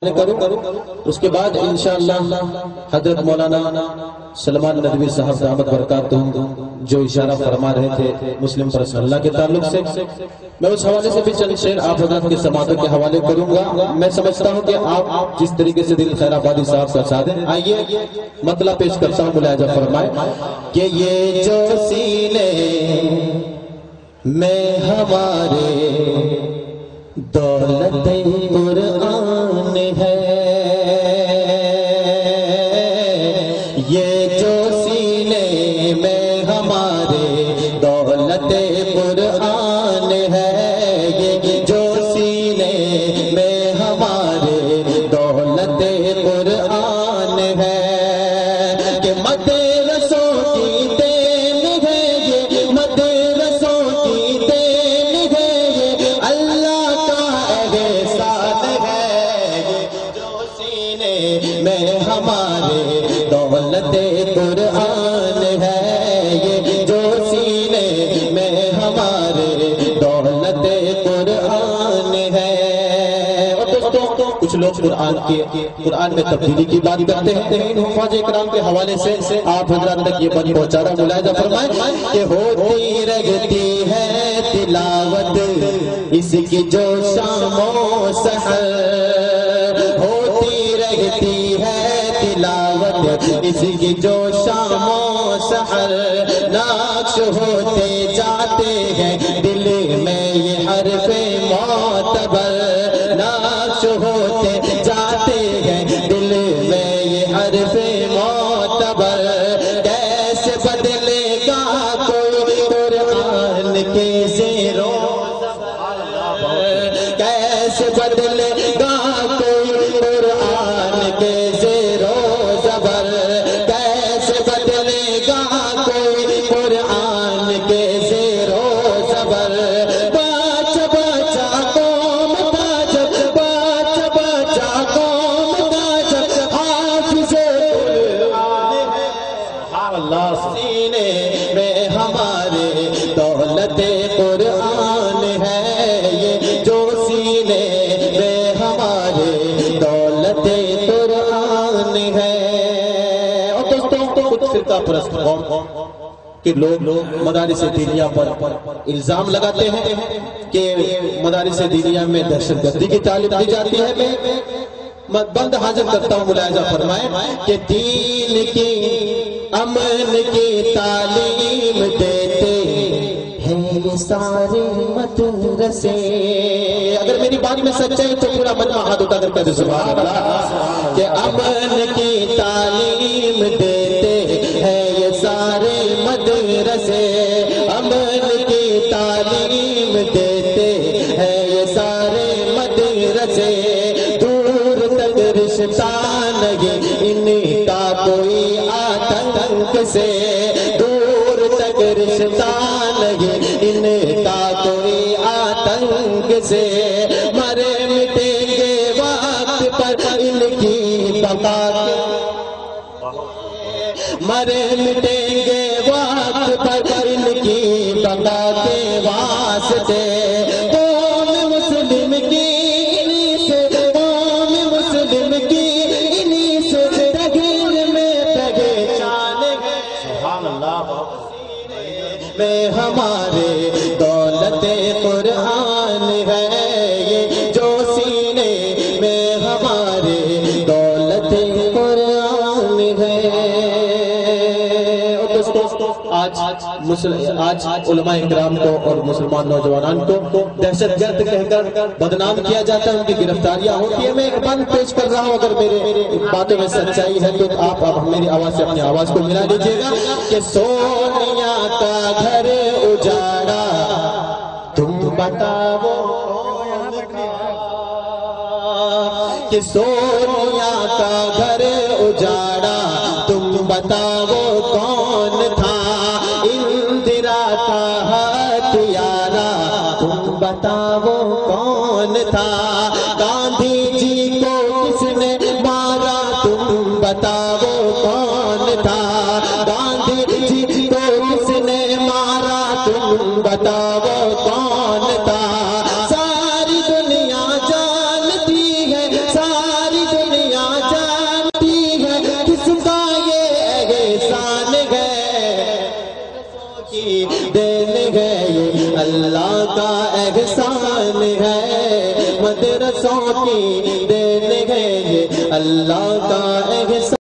کروں اس کے بعد انشاءاللہ حضرت مولانا سلمان ندوی صاحب دامت برکاتہم جو اشارہ فرما رہے تھے مسلم پرسنل اللہ کے تعلق سے میں اس حوالے سے بھی چند شعر آپ حضرت کے سماعتوں کے حوالے کروں گا۔ میں سمجھتا ہوں کہ آپ جس طریقے سے دل خیر آبادی صاحب کا ساتھ ہیں، آئیے مطلب پیش کرتا ہوں، ملاحظہ فرمائے کہ یہ جو سینے میں ہمارے دولت قرآن ہے، یہ جو سینے میں ہمارے دولت قرآن ہے، یہ جو سینے میں ہمارے دولت قرآن ہے، کہ مدرسوں کی دین ہے، یہ مدرسوں کی دین ہے، یہ اللہ کا احسان ہے، یہ جو سینے میں ہمارے دولت قرآن ہے، یہ جو سینے میں ہمارے دولت قرآن ہے۔ اور دوستوں کچھ لوگ قرآن میں تبدیلی کی بات کرتے ہیں، ان حفاظ اکرام کے حوالے سے آپ حضرات تک یہ بات پہنچانا ملاحظہ فرمائیں کہ ہوتی رہتی ہے تلاوت اس کی جو شام و سحر، ہوتی رہتی ہے تلاوت اس کی جو شام و سحر، نقش ہوتے جاتے ہیں دل میں یہ حرف معتبر، نقش ہوتے جاتے ہیں دل میں یہ حرف معتبر، کیسے بدلے گا کوئی قرآن کے زیرو کیسے بدلے گا کوئی قرآن کے زیرو زبر، کیسے بدلے گا کوئی قرآن کے زیرو زبر، بچہ بچہ قوم کا جب بچہ بچہ قوم کا جب حافظ قرآن ہے، اللہ سینے میں ہمارے دولت قرآن ہے، یہ جو سینے میں ہمارے دولت قرآن ہے۔ اور دوستوں کچھ فرقہ پرست قوم کہ لوگ مدارس دینیہ پر الزام لگاتے ہیں کہ مدارس دینیہ میں دہشت گردی کی تعلیم دی جاتی ہے۔ میں بند حاضر کرتا ہوں، ملاحظہ فرمائیں کہ دین کی امن کی تعلیم دیتے ہیں یہ سارے مدرسے۔ اگر میری بات میں سچائی تو پورا من میں ہاتھ اٹھا کر کہتے سبحان اللہ، کہ امن کی تعلیم دیتے ہیں یہ سارے مدرسے، امن کی تعلیم دیتے ہیں یہ سارے مدرسے، دور تک رشتہ نہیں ان کا کوئی آتنک سے، دور تک رشتہ نہیں ان کا کوئی آتنک سے، مرے مٹیں گے وقت پر ان کی بقا مرے مٹیں گے وقت پر ان کی بقا کے واسطے، قوم مسلم کی انہی سے قوم مسلم کی انہی سے تغیر میں پہچان ہے، سبحان اللہ، میں ہمارے دولت قرآن ہے، یہ جو سینے میں ہمارے دولت قرآن ہے۔ اور دوستوں آج علماء اکرام کو اور مسلمان نوجوانان کو دہشت گرد کہہ کر بدنام کیا جاتا ہے، ان کی گرفتاریاں ہوتی ہیں۔ میں ایک بات پیش کر رہا ہوں، اگر میرے باتوں میں سچائی ہے تو آپ اب میری آواز سے اپنی آواز کو ملا دیجیے گا کہ سونیا کا گھر اجاڑا تم بتاؤ، کہ سونیا کا گھر اجاڑا تم بتاؤ کون تھا، اندرا کا ہتھیارا تم بتاؤ کون تھا، گاندھی جی کو کس نے مارا تم بتاؤ کون تھا، گاندھی جی کو کس نے مارا تم بتاؤ کون تھا، ساری دنیا جانتی ہے، ساری ہے یہ اللہ کا احسان ہے، مدرسوں کی دین ہے یہ اللہ کا احسان